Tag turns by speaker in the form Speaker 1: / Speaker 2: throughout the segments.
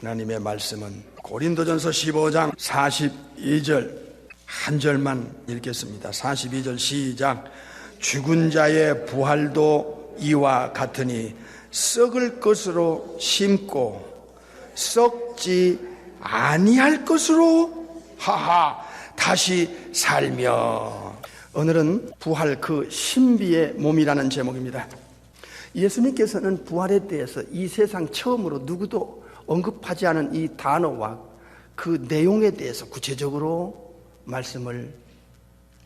Speaker 1: 하나님의 말씀은 고린도전서 15장 42절 한 절만 읽겠습니다. 42절 시작. 죽은 자의 부활도 이와 같으니 썩을 것으로 심고 썩지 아니할 것으로 다시 살며. 오늘은 부활 그 신비의 몸이라는 제목입니다. 예수님께서는 부활에 대해서 이 세상 처음으로 누구도 언급하지 않은 이 단어와 그 내용에 대해서 구체적으로 말씀을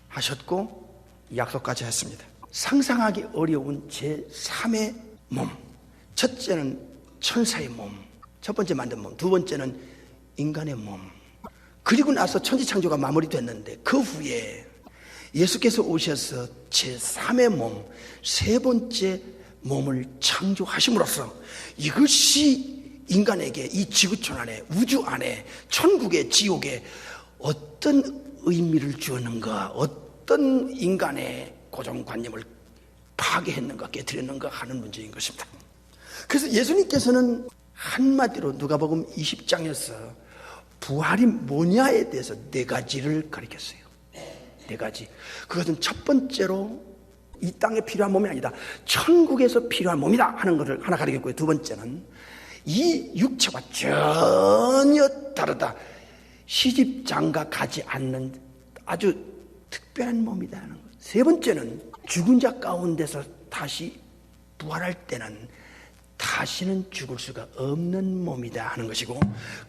Speaker 1: 하셨고 약속까지 했습니다. 상상하기 어려운 제3의 몸. 첫째는 천사의 몸, 첫 번째 만든 몸. 두 번째는 인간의 몸. 그리고 나서 천지창조가 마무리됐는데 그 후에 예수께서 오셔서 제3의 몸, 세 번째 몸을 창조하심으로써 이것이 인간에게 이 지구촌 안에, 우주 안에, 천국의 지옥에 어떤 의미를 주었는가, 어떤 인간의 고정관념을 파괴했는가, 깨뜨렸는가 하는 문제인 것입니다. 그래서 예수님께서는 한마디로 누가복음 20장에서 부활이 뭐냐에 대해서 네 가지를 가르쳤어요. 네 가지. 그것은 첫 번째로 이 땅에 필요한 몸이 아니다, 천국에서 필요한 몸이다 하는 것을 하나 가르쳤고요. 두 번째는 이 육체와 전혀 다르다, 시집장가 가지 않는 아주 특별한 몸이다 하는 것. 세 번째는 죽은 자 가운데서 다시 부활할 때는 다시는 죽을 수가 없는 몸이다 하는 것이고,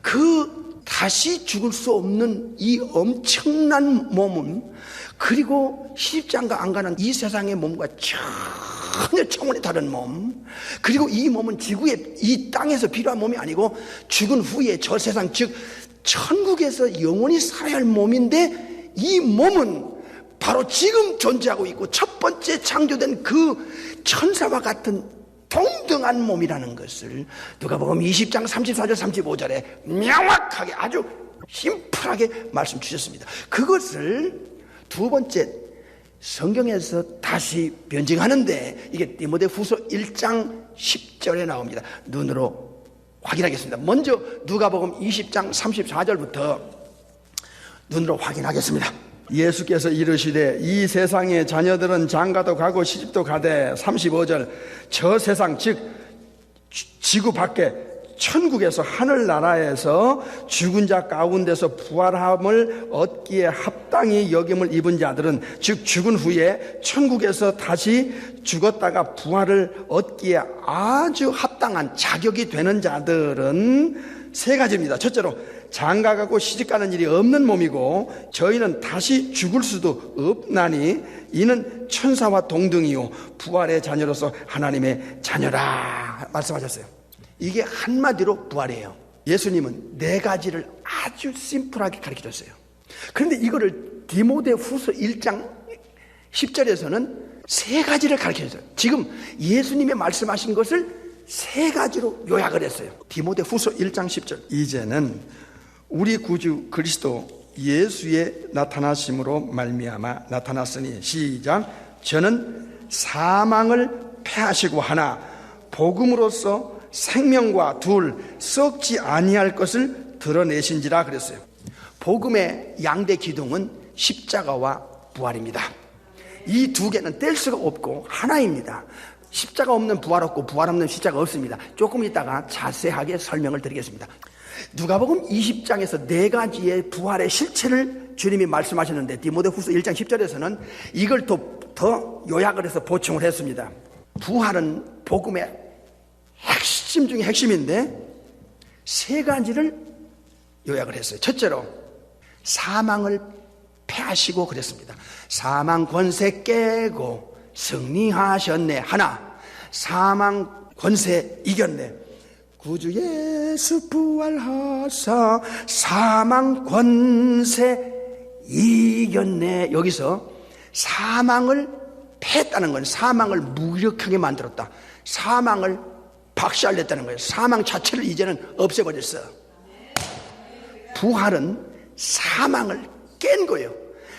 Speaker 1: 그 다시 죽을 수 없는 이 엄청난 몸은 그리고 시집장가 안 가는 이 세상의 몸과 전혀 차원이 다른 몸, 그리고 이 몸은 지구에, 이 땅에서 필요한 몸이 아니고 죽은 후에 저 세상, 즉 천국에서 영원히 살아야 할 몸인데, 이 몸은 바로 지금 존재하고 있고 첫 번째 창조된 그 천사와 같은 동등한 몸이라는 것을 누가복음 20장 34절 35절에 명확하게 아주 심플하게 말씀 주셨습니다. 그것을 두 번째 성경에서 다시 변증하는데, 이게 디모데후서 1장 10절에 나옵니다. 눈으로 확인하겠습니다. 먼저 누가복음 20장 34절부터 눈으로 확인하겠습니다. 예수께서 이르시되 이 세상의 자녀들은 장가도 가고 시집도 가되, 35절, 저 세상 즉 지구 밖에 천국에서 하늘나라에서 죽은 자 가운데서 부활함을 얻기에 합당히 여김을 입은 자들은, 즉 죽은 후에 천국에서 다시 죽었다가 부활을 얻기에 아주 합당한 자격이 되는 자들은 세 가지입니다. 첫째로 장가가고 시집가는 일이 없는 몸이고, 저희는 다시 죽을 수도 없나니 이는 천사와 동등이요 부활의 자녀로서 하나님의 자녀라 말씀하셨어요. 이게 한마디로 부활이에요. 예수님은 네 가지를 아주 심플하게 가르쳐줬어요. 그런데 이거를 디모데후서 1장 10절에서는 세 가지를 가르쳐줬어요. 지금 예수님이 말씀하신 것을 세 가지로 요약을 했어요. 디모데후서 1장 10절, 이제는 우리 구주 그리스도 예수의 나타나심으로 말미암아 나타났으니, 시작. 저는 사망을 패하시고 하나 복음으로써 생명과 둘 썩지 아니할 것을 드러내신지라 그랬어요. 복음의 양대 기둥은 십자가와 부활입니다. 이 두 개는 뗄 수가 없고 하나입니다. 십자가 없는 부활 없고 부활 없는 십자가 없습니다. 조금 있다가 자세하게 설명을 드리겠습니다. 누가복음 20장에서 네 가지의 부활의 실체를 주님이 말씀하셨는데, 디모데후서 1장 10절에서는 이걸 더 요약을 해서 보충을 했습니다. 부활은 복음의 핵심 중에 핵심인데 세 가지를 요약을 했어요. 첫째로 사망을 패하시고 그랬습니다. 사망 권세 깨고 승리하셨네. 하나, 사망 권세 이겼네. 구주 예수 부활하사 사망 권세 이겼네. 여기서 사망을 패했다는 건 사망을 무력하게 만들었다, 사망을 박살냈다는 거예요. 사망 자체를 이제는 없애버렸어요. 부활은 사망을 깬 거예요.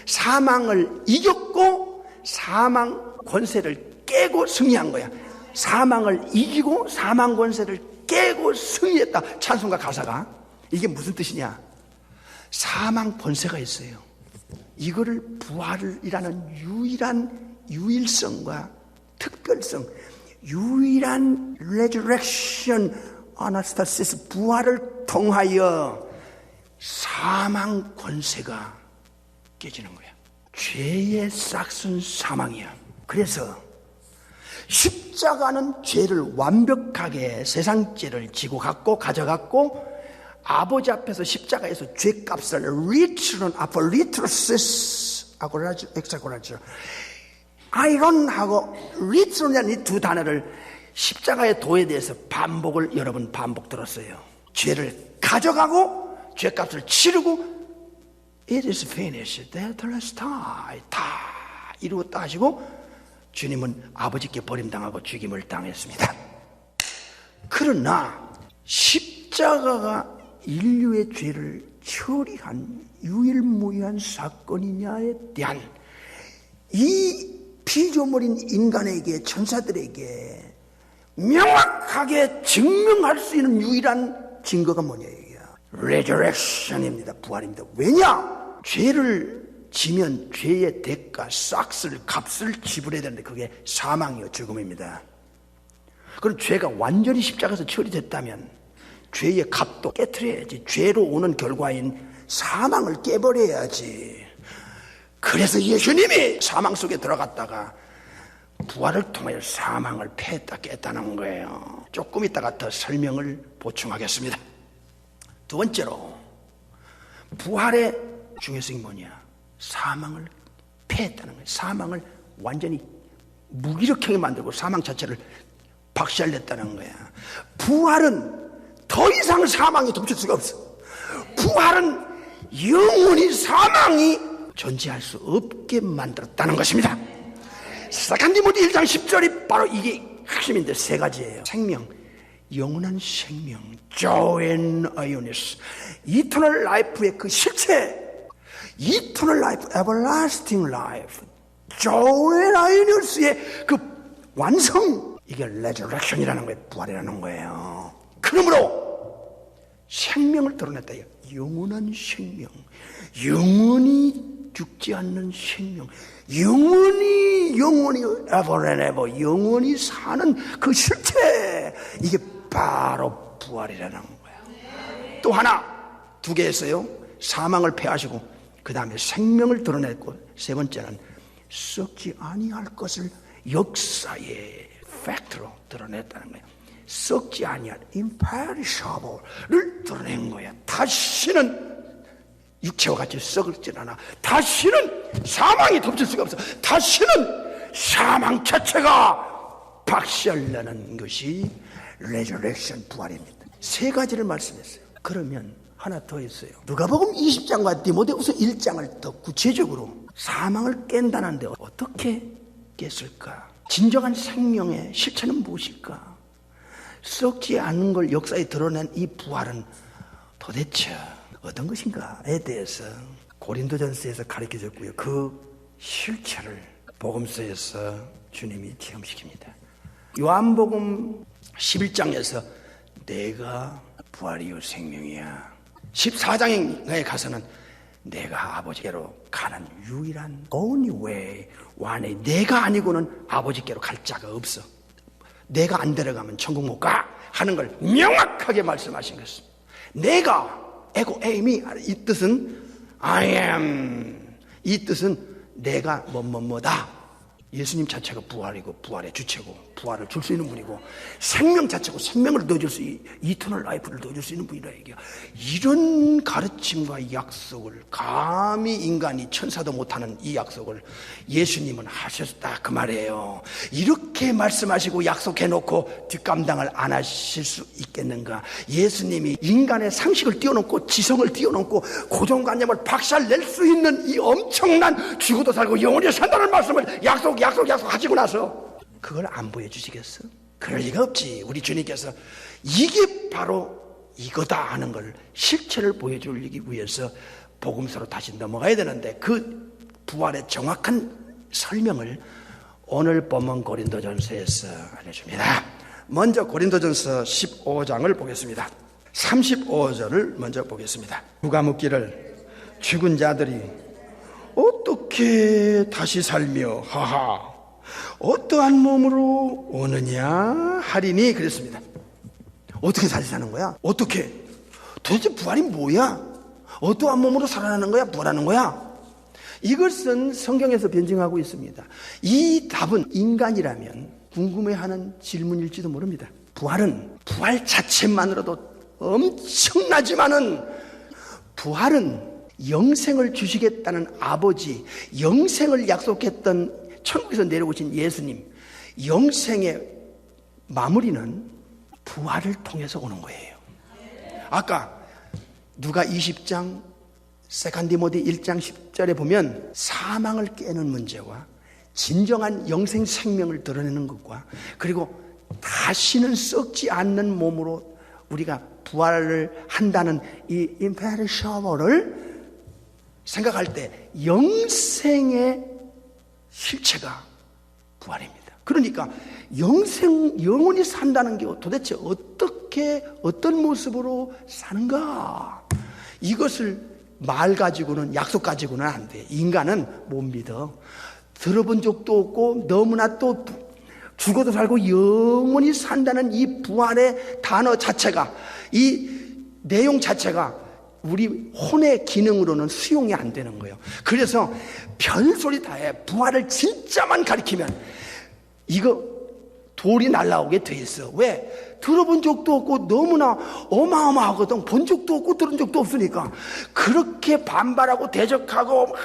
Speaker 1: 사망을 이겼고 사망 권세를 깨고 승리한 거야. 사망을 이기고 사망 권세를 깨고 승리했다. 찬송가 가사가. 이게 무슨 뜻이냐? 사망 권세가 있어요. 이거를 부활이라는 유일한 유일성과 특별성, 유일한 resurrection anastasis 부활을 통하여 사망 권세가 깨지는 거야. 죄의 싹슨 사망이야. 그래서 십자가는 죄를 완벽하게 세상 죄를 지고 갔고 가져갔고 아버지 앞에서 십자가에서 죄값을 return apollitrosis 하고 그러죠. 엑사고라죠. 아이론하고 return이라는 이 두 단어를 십자가의 도에 대해서 여러분 반복 들었어요. 죄를 가져가고 죄값을 치르고 it is finished, tetelestai 다 이루었다 하시고 주님은 아버지께 버림당하고 죽임을 당했습니다. 그러나 십자가가 인류의 죄를 처리한 유일무이한 사건이냐에 대한 이 피조물인 인간에게 천사들에게 명확하게 증명할 수 있는 유일한 증거가 뭐냐 이게 resurrection입니다. 부활입니다. 왜냐? 죄를 지면 죄의 대가, 값을 지불해야 되는데 그게 사망이요 죽음입니다. 그럼 죄가 완전히 십자가에서 처리됐다면 죄의 값도 깨트려야지. 죄로 오는 결과인 사망을 깨버려야지. 그래서 예수님이 사망 속에 들어갔다가 부활을 통하여 사망을 패했다 깼다는 거예요. 조금 있다가 더 설명을 보충하겠습니다. 두 번째로 부활의 중요성이 뭐냐? 사망을 패했다는 거예요. 사망을 완전히 무기력하게 만들고 사망 자체를 박살냈다는 거야. 부활은 더 이상 사망이 덮칠 수가 없어. 부활은 영원히 사망이 존재할 수 없게 만들었다는 것입니다. 사도 디모데 1장 10절이 바로 이게 핵심인데 세 가지예요. 생명, 영원한 생명, 조엔 아이오니스, 이터널 라이프의 그 실체, 이터널 라이프, 에버라스팅 라이프, 조엔 아이오니스의 그 완성, 이게 레저렉션이라는 거예요. 부활이라는 거예요. 그러므로 생명을 드러냈다. 영원한 생명, 영원히 죽지 않는 생명, 영원히 ever and ever 영원히 사는 그 실체, 이게 바로 부활이라는 거야. 또 하나, 두 개 했어요. 사망을 패하시고 그 다음에 생명을 드러냈고 세 번째는 썩지 아니할 것을 역사의 팩트로 드러냈다는 거예요. 썩지 아니할 imperishable를 드러낸 거야. 다시는 육체와 같이 썩을질 않아. 다시는 사망이 덮칠 수가 없어. 다시는 사망 자체가 박살나는 것이 레저렉션 부활입니다. 세 가지를 말씀했어요. 그러면 하나 더 있어요. 누가복음 20장과 디모데후서 1장을 더 구체적으로 사망을 깬다는데 어떻게 깼을까? 진정한 생명의 실체는 무엇일까? 썩지 않는 걸 역사에 드러낸 이 부활은 도대체 어떤 것인가에 대해서 고린도전서에서 가르쳐줬고요. 그 실체를 복음서에서 주님이 체험시킵니다. 요한복음 11장에서 내가 부활이요 생명이야. 14장에 가서는 내가 아버지께로 가는 유일한 only way, one, 내가 아니고는 아버지께로 갈 자가 없어. 내가 안 데려가면 천국 못 가 하는 걸 명확하게 말씀하신 것입니다. 내가 에고 에이미, 이 뜻은 I am, 이 뜻은 내가 뭐다. 예수님 자체가 부활이고 부활의 주체고 부활을 줄 수 있는 분이고 생명 자체고 생명을 넣어줄 수 이터널 라이프를 넣어줄 수 있는 분이라 얘기야. 이런 가르침과 약속을 감히 인간이 천사도 못하는 이 약속을 예수님은 하셨다 그 말이에요. 이렇게 말씀하시고 약속해놓고 뒷감당을 안 하실 수 있겠는가? 예수님이 인간의 상식을 뛰어넘고 지성을 뛰어넘고 고정관념을 박살낼 수 있는 이 엄청난 죽어도 살고 영원히 산다는 말씀을 약속 하시고 나서 그걸 안 보여주시겠어? 그럴 리가 없지. 우리 주님께서 이게 바로 이거다 하는 걸 실체를 보여주기 위해서 복음서로 다시 넘어가야 되는데 그 부활의 정확한 설명을 오늘 본문 고린도전서에서 알려줍니다. 먼저 고린도전서 15장을 보겠습니다. 35절을 먼저 보겠습니다. 누가 묻기를 죽은 자들이 어떻게 다시 살며 하하 어떠한 몸으로 오느냐 하리니 그랬습니다. 어떻게 다시 사는 거야? 어떻게? 도대체 부활이 뭐야? 어떠한 몸으로 살아나는 거야? 부활하는 거야? 이것은 성경에서 변증하고 있습니다. 이 답은 인간이라면 궁금해하는 질문일지도 모릅니다. 부활은 부활 자체만으로도 엄청나지만은 부활은 영생을 주시겠다는 아버지, 영생을 약속했던 천국에서 내려오신 예수님, 영생의 마무리는 부활을 통해서 오는 거예요. 아까 누가 20장 세컨 디모데 1장 10절에 보면 사망을 깨는 문제와 진정한 영생 생명을 드러내는 것과 그리고 다시는 썩지 않는 몸으로 우리가 부활을 한다는 이 imperishable 생각할 때 영생의 실체가 부활입니다. 그러니까 영원히 산다는 게 도대체 어떤 모습으로 사는가? 이것을 말 가지고는, 약속 가지고는 안 돼. 인간은 못 믿어. 들어본 적도 없고 너무나 또 죽어도 살고 영원히 산다는 이 부활의 단어 자체가, 이 내용 자체가 우리 혼의 기능으로는 수용이 안 되는 거예요. 그래서 별소리 다 해. 부활을 진짜만 가리키면 이거 돌이 날라오게 돼 있어. 왜? 들어본 적도 없고 너무나 어마어마하거든. 본 적도 없고 들은 적도 없으니까. 그렇게 반발하고 대적하고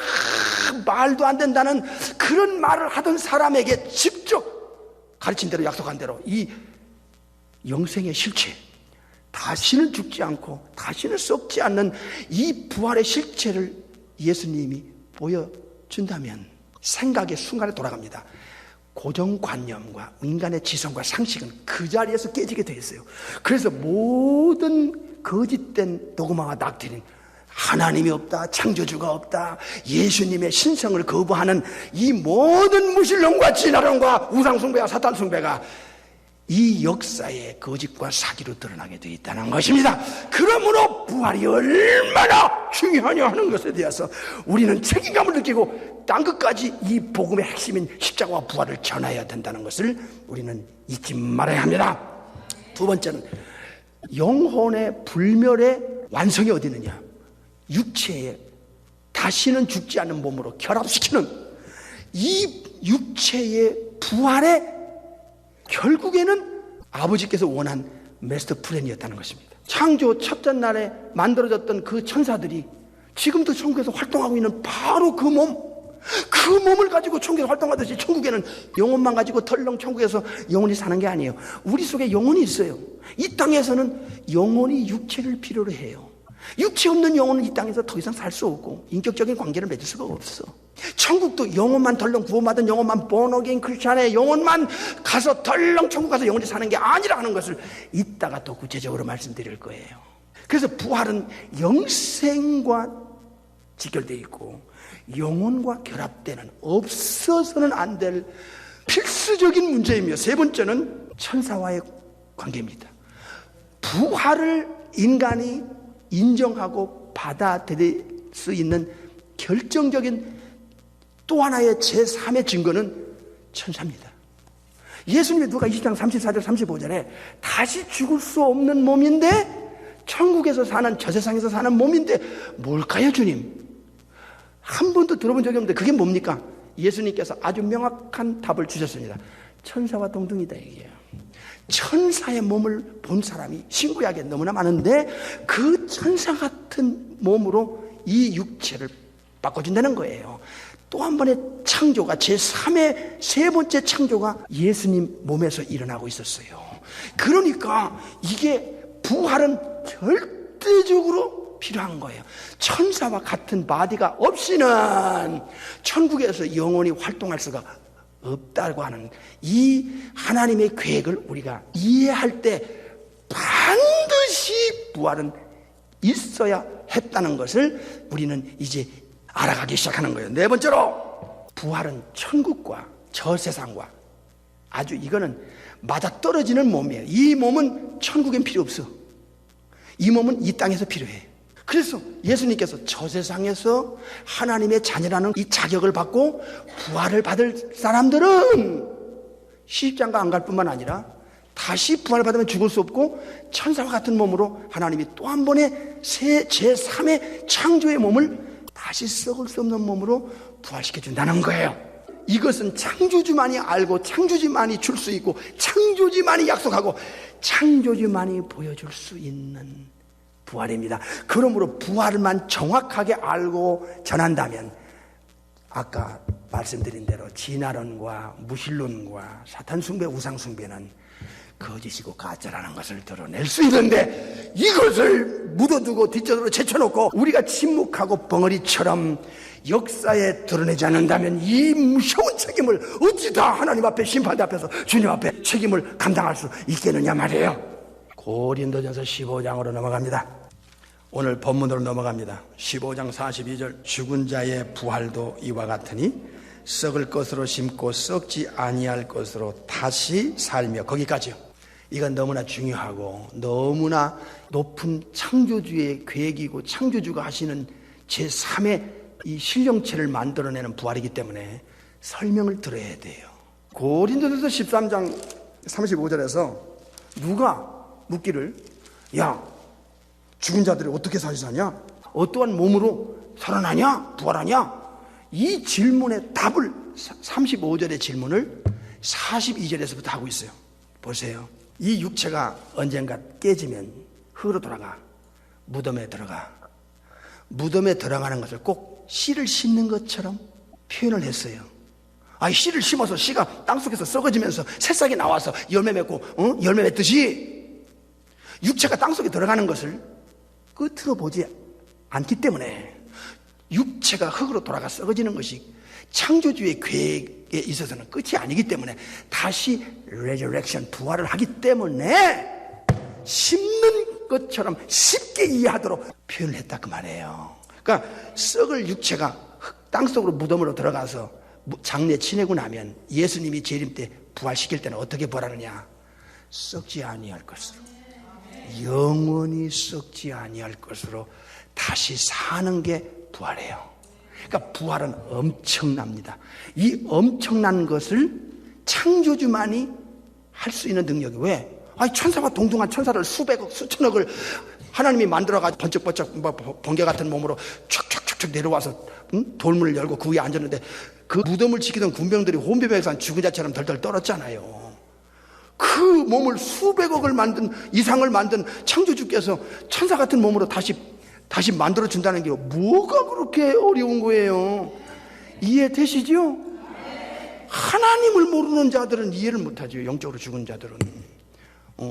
Speaker 1: 말도 안 된다는 그런 말을 하던 사람에게 직접 가르친 대로, 약속한 대로 이 영생의 실체, 다시는 죽지 않고 다시는 썩지 않는 이 부활의 실체를 예수님이 보여준다면 생각의 순간에 돌아갑니다. 고정관념과 인간의 지성과 상식은 그 자리에서 깨지게 돼 있어요. 그래서 모든 거짓된 도그마와 낙태는 하나님이 없다, 창조주가 없다, 예수님의 신성을 거부하는 이 모든 무신론과 진화론과 우상숭배와 사탄숭배가 이 역사의 거짓과 사기로 드러나게 되어 있다는 것입니다. 그러므로 부활이 얼마나 중요하냐 하는 것에 대해서 우리는 책임감을 느끼고 땅 끝까지 이 복음의 핵심인 십자가와 부활을 전해야 된다는 것을 우리는 잊지 말아야 합니다. 두 번째는 영혼의 불멸의 완성이 어디 있느냐? 육체에 다시는 죽지 않는 몸으로 결합시키는 이 육체의 부활의 결국에는 아버지께서 원한 마스터 플랜이었다는 것입니다. 창조 첫째 날에 만들어졌던 그 천사들이 지금도 천국에서 활동하고 있는 바로 그 몸을 가지고 천국에서 활동하듯이 천국에는 영혼만 가지고 덜렁 천국에서 영혼이 사는 게 아니에요. 우리 속에 영혼이 있어요. 이 땅에서는 영혼이 육체를 필요로 해요. 육체 없는 영혼은 이 땅에서 더 이상 살 수 없고 인격적인 관계를 맺을 수가 없어. 천국도 영혼만 덜렁 구원받은 영혼만 본어게인 크리스찬의 영혼만 가서 덜렁 천국 가서 영원히 사는 게 아니라는 것을 이따가 또 구체적으로 말씀드릴 거예요. 그래서 부활은 영생과 직결되어 있고 영혼과 결합되는 없어서는 안 될 필수적인 문제이며, 세 번째는 천사와의 관계입니다. 부활을 인간이 인정하고 받아들일 수 있는 결정적인 또 하나의 제3의 증거는 천사입니다. 예수님이 누가 20장 34절 35절에 다시 죽을 수 없는 몸인데 천국에서 사는, 저 세상에서 사는 몸인데 뭘까요 주님? 한 번도 들어본 적이 없는데 그게 뭡니까? 예수님께서 아주 명확한 답을 주셨습니다. 천사와 동등이다 얘기예요. 천사의 몸을 본 사람이 신구약에 너무나 많은데 그 천사 같은 몸으로 이 육체를 바꿔준다는 거예요. 또 한 번의 창조가, 제3의 세 번째 창조가 예수님 몸에서 일어나고 있었어요. 그러니까 이게 부활은 절대적으로 필요한 거예요. 천사와 같은 바디가 없이는 천국에서 영원히 활동할 수가 없다고 하는 이 하나님의 계획을 우리가 이해할 때 반드시 부활은 있어야 했다는 것을 우리는 이제 알아가기 시작하는 거예요. 네 번째로 부활은 천국과 저 세상과 아주 이거는 맞아떨어지는 몸이에요. 이 몸은 천국엔 필요 없어. 이 몸은 이 땅에서 필요해. 그래서 예수님께서 저 세상에서 하나님의 자녀라는 이 자격을 받고 부활을 받을 사람들은 시집장가 안 갈 뿐만 아니라 다시 부활받으면 죽을 수 없고 천사와 같은 몸으로 하나님이 또 한 번의 제3의 창조의 몸을 다시 썩을 수 없는 몸으로 부활시켜준다는 거예요. 이것은 창조주만이 알고 창조주만이 줄 수 있고 창조주만이 약속하고 창조주만이 보여줄 수 있는 부활입니다. 그러므로 부활만 정확하게 알고 전한다면 아까 말씀드린 대로 진화론과 무신론과 사탄 숭배, 우상 숭배는 거짓이고 가짜라는 것을 드러낼 수 있는데 이것을 묻어두고 뒷전으로 제쳐놓고 우리가 침묵하고 벙어리처럼 역사에 드러내지 않는다면 이 무서운 책임을 어찌 다 하나님 앞에 심판대 앞에서 주님 앞에 책임을 감당할 수 있겠느냐 말이에요. 고린도전서 15장으로 넘어갑니다. 오늘 본문으로 넘어갑니다. 15장 42절 죽은 자의 부활도 이와 같으니 썩을 것으로 심고 썩지 아니할 것으로 다시 살며 거기까지요. 이건 너무나 중요하고 너무나 높은 창조주의 계획이고 창조주가 하시는 제3의 이 실령체를 만들어내는 부활이기 때문에 설명을 들어야 돼요. 고린도전서 13장 35절에서 누가 묻기를 야 죽은 자들이 어떻게 다시 사냐? 어떠한 몸으로 살아나냐? 부활하냐? 이 질문의 답을 35절의 질문을 42절에서부터 하고 있어요. 보세요. 이 육체가 언젠가 깨지면 흙으로 돌아가 무덤에 들어가. 무덤에 들어가는 것을 꼭 씨를 심는 것처럼 표현을 했어요. 씨를 심어서 씨가 땅속에서 썩어지면서 새싹이 나와서 열매 맺고 열매 맺듯이 육체가 땅속에 들어가는 것을 끝으로 보지 않기 때문에 육체가 흙으로 돌아가 썩어지는 것이 창조주의 계획에 있어서는 끝이 아니기 때문에 다시 resurrection 부활을 하기 때문에 심는 것처럼 쉽게 이해하도록 표현을 했다 그 말이에요. 그러니까 썩을 육체가 땅속으로 무덤으로 들어가서 장례 치내고 나면 예수님이 재림 때 부활시킬 때는 어떻게 부활하느냐? 썩지 아니할 것으로 영원히 썩지 아니할 것으로 다시 사는 게 부활이에요. 그러니까 부활은 엄청납니다. 이 엄청난 것을 창조주만이 할 수 있는 능력이 왜? 천사와 동등한 천사를 수백억 수천억을 하나님이 만들어가지고 번쩍번쩍 번개 같은 몸으로 촥촥촥촥 내려와서 돌문을 열고 그 위에 앉았는데 그 무덤을 지키던 군병들이 혼비백산 죽은 자처럼 덜덜 떨었잖아요. 그 몸을 수백억을 만든 이상을 만든 창조주께서 천사 같은 몸으로 다시 만들어준다는 게 뭐가 그렇게 어려운 거예요? 이해되시죠? 하나님을 모르는 자들은 이해를 못하죠. 영적으로 죽은 자들은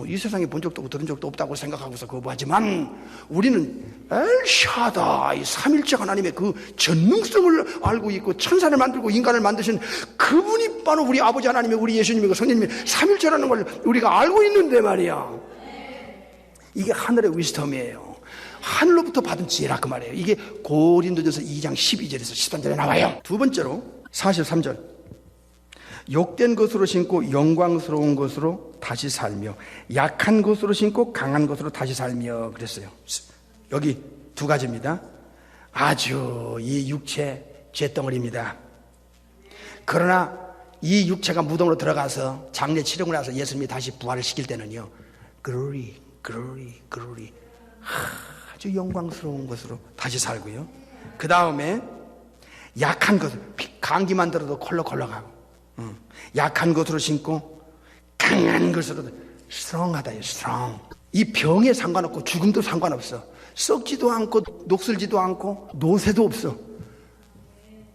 Speaker 1: 이 세상에 본 적도 없고 들은 적도 없다고 생각하고서 거부하지만 우리는 엘샤다이 삼일째 하나님의 그 전능성을 알고 있고 천사를 만들고 인간을 만드신 그분이 바로 우리 아버지 하나님의 우리 예수님이고 성령님이 삼일째라는 걸 우리가 알고 있는데 말이야. 이게 하늘의 위스텀이에요. 하늘로부터 받은 지혜라 그 말이에요. 이게 고린도전서 2장 12절에서 13절에 나와요. 두 번째로 43절 욕된 것으로 신고 영광스러운 것으로 다시 살며 약한 것으로 신고 강한 것으로 다시 살며 그랬어요. 여기 두 가지입니다. 아주 이 육체 죄덩어리입니다. 그러나 이 육체가 무덤으로 들어가서 장례 치르고 나서 예수님이 다시 부활을 시킬 때는요 glory 아주 영광스러운 것으로 다시 살고요. 그 다음에 약한 것 감기만 들어도 콜록콜록하고 약한 것으로 신고 강한 것으로 스트롱하다요. 스트롱. 이 병에 상관없고 죽음도 상관없어. 썩지도 않고 녹슬지도 않고 노쇠도 없어.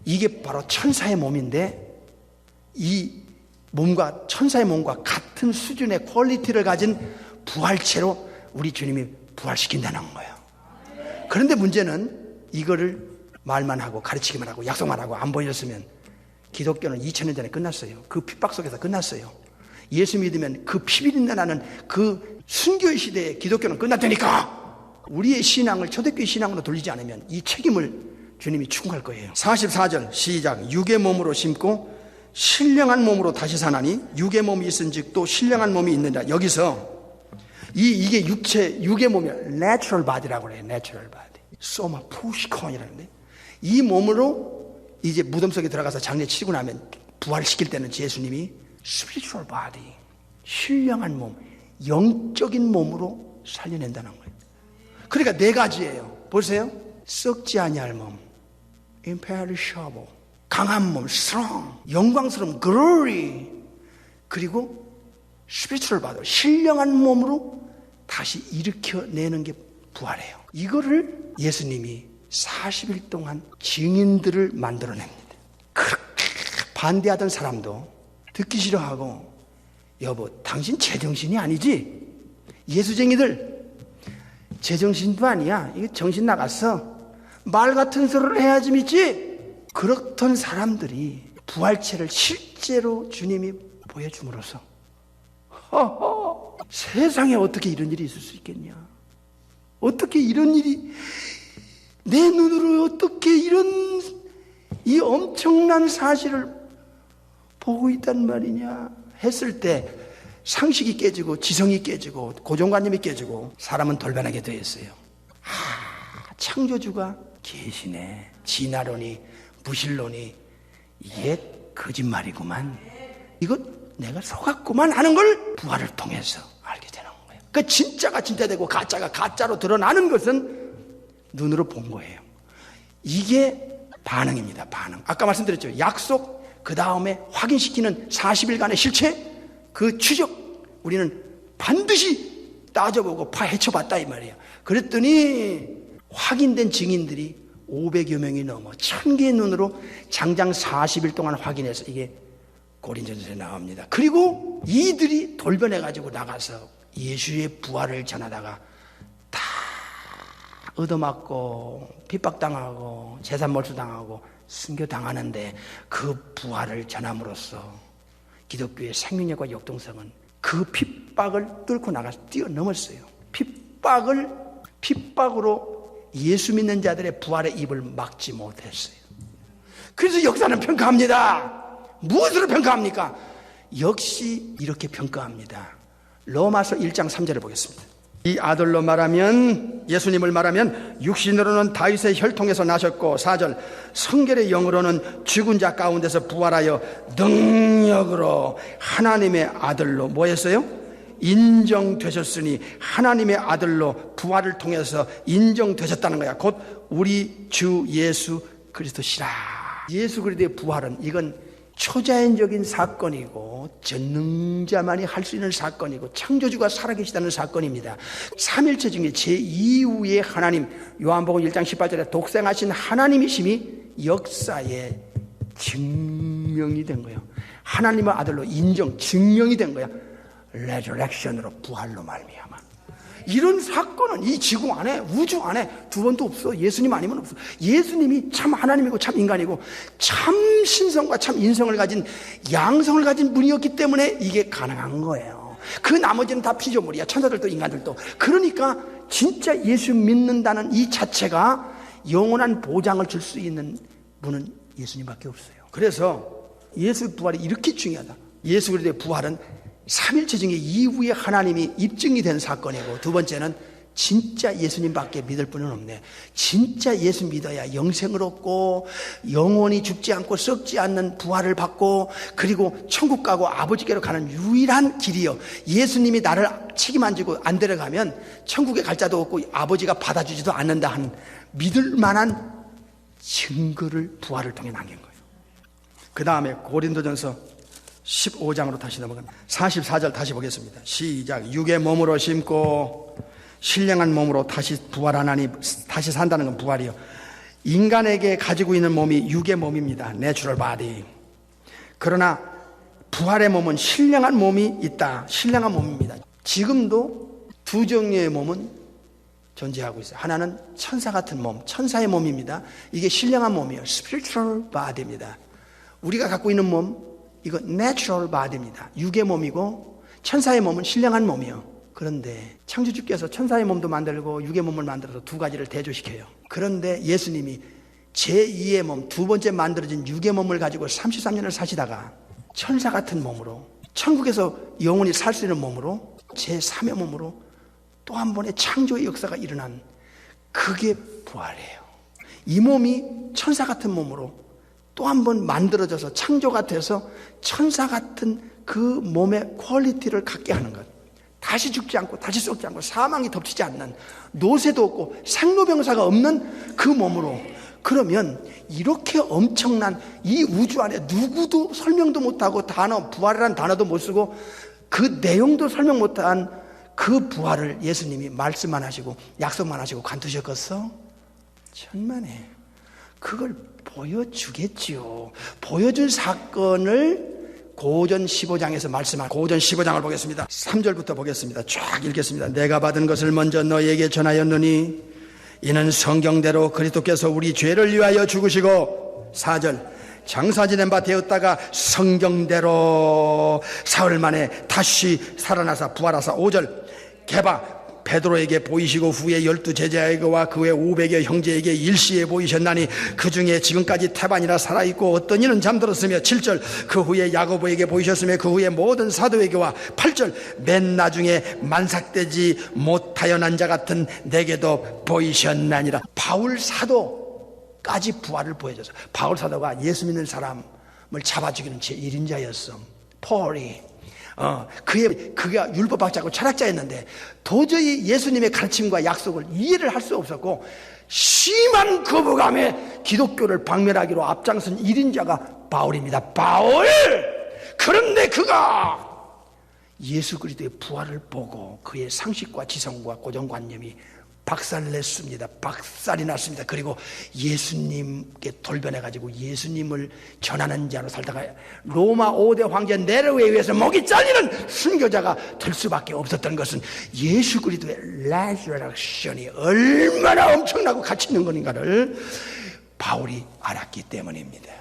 Speaker 1: 이게 바로 천사의 몸인데 이 몸과 천사의 몸과 같은 수준의 퀄리티를 가진 부활체로 우리 주님이 부활시킨다는 거예요. 그런데 문제는 이거를 말만 하고 가르치기만 하고 약속만 하고 안 보였으면 기독교는 2000년 전에 끝났어요. 그 핍박 속에서 끝났어요. 예수 믿으면 그 피비린내 나는 그 순교의 시대에 기독교는 끝났다니까. 우리의 신앙을 초대교회 신앙으로 돌리지 않으면 이 책임을 주님이 추궁할 거예요. 44절 시작. 육의 몸으로 심고 신령한 몸으로 다시 사나니 육의 몸이 있은즉 또 신령한 몸이 있느니라. 여기서 이게 육의 몸이야. natural body라고 그래요. natural body. 소마 푸시콘이라는데, 이 몸으로 이제 무덤 속에 들어가서 장례 치르고 나면 부활시킬 때는 예수님이 spiritual body, 신령한 몸, 영적인 몸으로 살려낸다는 거예요. 그러니까 네 가지예요. 보세요. 썩지 아니할 몸, imperishable, 강한 몸, strong, 영광스러운 glory, 그리고 spiritual body, 신령한 몸으로 다시 일으켜내는 게 부활이에요. 이거를 예수님이 40일 동안 증인들을 만들어냅니다. 그렇게 반대하던 사람도 듣기 싫어하고, 여보, 당신 제정신이 아니지? 예수쟁이들, 제정신도 아니야. 이게 정신 나갔어. 말 같은 소리를 해야지 믿지? 그렇던 사람들이 부활체를 실제로 주님이 보여줌으로써 세상에 어떻게 이런 일이 있을 수 있겠냐? 어떻게 이런 일이, 내 눈으로 어떻게 이런 이 엄청난 사실을 보고 있단 말이냐 했을 때 상식이 깨지고 지성이 깨지고 고정관념이 깨지고 사람은 돌변하게 되어 있어요. 창조주가 계시네. 진화론이, 무신론이, 이게 거짓말이구만. 이거 내가 속았구만 하는 걸 부활을 통해서 알게 되는 거예요. 그 진짜가 진짜 되고 가짜가 가짜로 드러나는 것은 눈으로 본 거예요. 이게 반응입니다. 반응. 아까 말씀드렸죠. 약속, 그 다음에 확인시키는 40일간의 실체, 그 추적, 우리는 반드시 따져보고 파헤쳐봤다 이 말이에요. 그랬더니 확인된 증인들이 500여 명이 넘어 1000개의 눈으로 장장 40일 동안 확인해서 이게 고린전서에 나옵니다. 그리고 이들이 돌변해가지고 나가서 예수의 부활을 전하다가 다 얻어맞고 핍박당하고 재산 몰수당하고 순교당하는데, 그 부활을 전함으로써 기독교의 생명력과 역동성은 그 핍박을 뚫고 나가서 뛰어넘었어요. 핍박으로 예수 믿는 자들의 부활의 입을 막지 못했어요. 그래서 역사는 평가합니다. 무엇으로 평가합니까? 역시 이렇게 평가합니다. 로마서 1장 3절을 보겠습니다. 이 아들로 말하면, 예수님을 말하면 육신으로는 다윗의 혈통에서 나셨고, 4절 성결의 영으로는 죽은 자 가운데서 부활하여 능력으로 하나님의 아들로 뭐 했어요? 인정되셨으니 하나님의 아들로 부활을 통해서 인정되셨다는 거야. 곧 우리 주 예수 그리스도시라. 예수 그리스도의 부활은 이건 초자연적인 사건이고 전능자만이 할 수 있는 사건이고 창조주가 살아계시다는 사건입니다. 삼일체 중에 제2위의 하나님, 요한복음 1장 18절에 독생하신 하나님이심이 역사에 증명이 된 거예요. 하나님의 아들로 증명이 된 거야. 레저렉션으로, 부활로 말미암아. 이런 사건은 이 지구 안에, 우주 안에 두 번도 없어. 예수님 아니면 없어. 예수님이 참 하나님이고 참 인간이고 참 신성과 참 인성을 가진, 양성을 가진 분이었기 때문에 이게 가능한 거예요. 그 나머지는 다 피조물이야. 천사들도 인간들도. 그러니까 진짜 예수 믿는다는 이 자체가 영원한 보장을 줄 수 있는 분은 예수님밖에 없어요. 그래서 예수 부활이 이렇게 중요하다. 예수 그리스도의 부활은 삼일체 중에 이후에 하나님이 입증이 된 사건이고, 두 번째는 진짜 예수님밖에 믿을 분은 없네. 진짜 예수 믿어야 영생을 얻고 영원히 죽지 않고 썩지 않는 부활을 받고, 그리고 천국 가고 아버지께로 가는 유일한 길이요. 예수님이 나를 책임 안 지고 안 데려가면 천국에 갈 자도 없고 아버지가 받아주지도 않는다 하는 믿을 만한 증거를 부활을 통해 남긴 거예요. 그 다음에 고린도전서 15장으로 다시 넘어갑니다. 44절 다시 보겠습니다. 시작. 육의 몸으로 심고 신령한 몸으로 다시 부활하나니, 다시 산다는 건 부활이요. 인간에게 가지고 있는 몸이 육의 몸입니다. 내추럴 바디. 그러나 부활의 몸은 신령한 몸이 있다. 신령한 몸입니다. 지금도 두 종류의 몸은 존재하고 있어요. 하나는 천사 같은 몸, 천사의 몸입니다. 이게 신령한 몸이에요. spiritual body입니다. 우리가 갖고 있는 몸, 이거 natural body입니다. 육의 몸이고 천사의 몸은 신령한 몸이요. 그런데 창조주께서 천사의 몸도 만들고 육의 몸을 만들어서 두 가지를 대조시켜요. 그런데 예수님이 제2의 몸, 두 번째 만들어진 육의 몸을 가지고 33년을 사시다가 천사 같은 몸으로, 천국에서 영원히 살 수 있는 몸으로, 제3의 몸으로 또 한 번의 창조의 역사가 일어난, 그게 부활이에요. 이 몸이 천사 같은 몸으로 또 한 번 만들어져서 창조가 돼서 천사 같은 그 몸의 퀄리티를 갖게 하는 것. 다시 죽지 않고 다시 썩지 않고 사망이 덮치지 않는, 노쇠도 없고 생로병사가 없는 그 몸으로, 그러면 이렇게 엄청난 이 우주 안에 누구도 설명도 못하고 단어, 부활이라는 단어도 못 쓰고 그 내용도 설명 못한 그 부활을 예수님이 말씀만 하시고 약속만 하시고 관두셨겠어? 천만에 그걸 보여주겠지요. 보여준 사건을 고전 15장에서 말씀한, 고전 15장을 보겠습니다. 3절부터 보겠습니다. 쫙 읽겠습니다. 내가 받은 것을 먼저 너희에게 전하였느니 이는 성경대로 그리스도께서 우리 죄를 위하여 죽으시고, 4절, 장사 지낸 바 되었다가 성경대로 사흘 만에 다시 살아나사 부활하사, 5절, 게바 베드로에게 보이시고 후에 12 제자에게와 그 외 500여 형제에게 일시에 보이셨나니 그 중에 지금까지 태반이라 살아있고 어떤 이는 잠들었으며, 7절, 그 후에 야고보에게 보이셨으며 그 후에 모든 사도에게와, 8절, 맨 나중에 만삭되지 못하여난 자 같은 내게도 보이셨나니라. 바울 사도까지 부활을 보여줘서, 바울 사도가 예수 믿는 사람을 잡아 죽이는 제1인자였어. 폴이 그가 율법학자고 철학자였는데 도저히 예수님의 가르침과 약속을 이해를 할 수 없었고 심한 거부감에 기독교를 박멸하기로 앞장선 1인자가 바울입니다. 바울! 그런데 그가 예수 그리스도의 부활을 보고 그의 상식과 지성과 고정관념이 박살냈습니다. 박살이 났습니다. 그리고 예수님께 돌변해가지고 예수님을 전하는 자로 살다가 로마 5대 황제 네로에 의해서 목이 잘리는 순교자가 될 수밖에 없었던 것은 예수 그리스도의 레저렉션이 얼마나 엄청나고 가치 있는 것인가를 바울이 알았기 때문입니다.